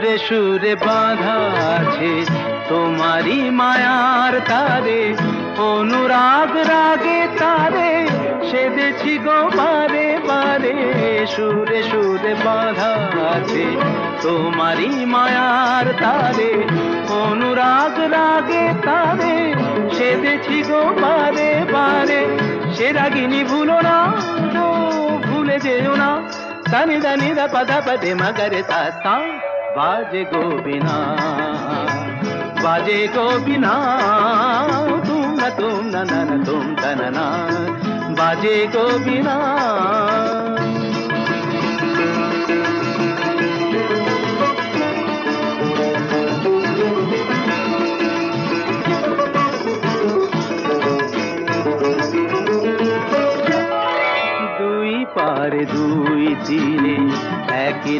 সুরে সুরে বাঁধা আছে তোমারই মায়ার তারে, অনুরাগ রাগে তারে সেধেছি গো বারে বারে। সুরে সুরে বাঁধা আছে তোমারই মায়ার তারে, অনুরাগ রাগে তারে সেধেছি গো বারে বারে। সে রাগিনী ভুলো না, ভুলে যেও না, সানি দানি দা পদা পদে মগরে তা বাজে গোবিনা, বাজে গোবিনা। তুম না না না তুম तना ना, बाजे गोबिना। দুই পারে দুই তীরে একই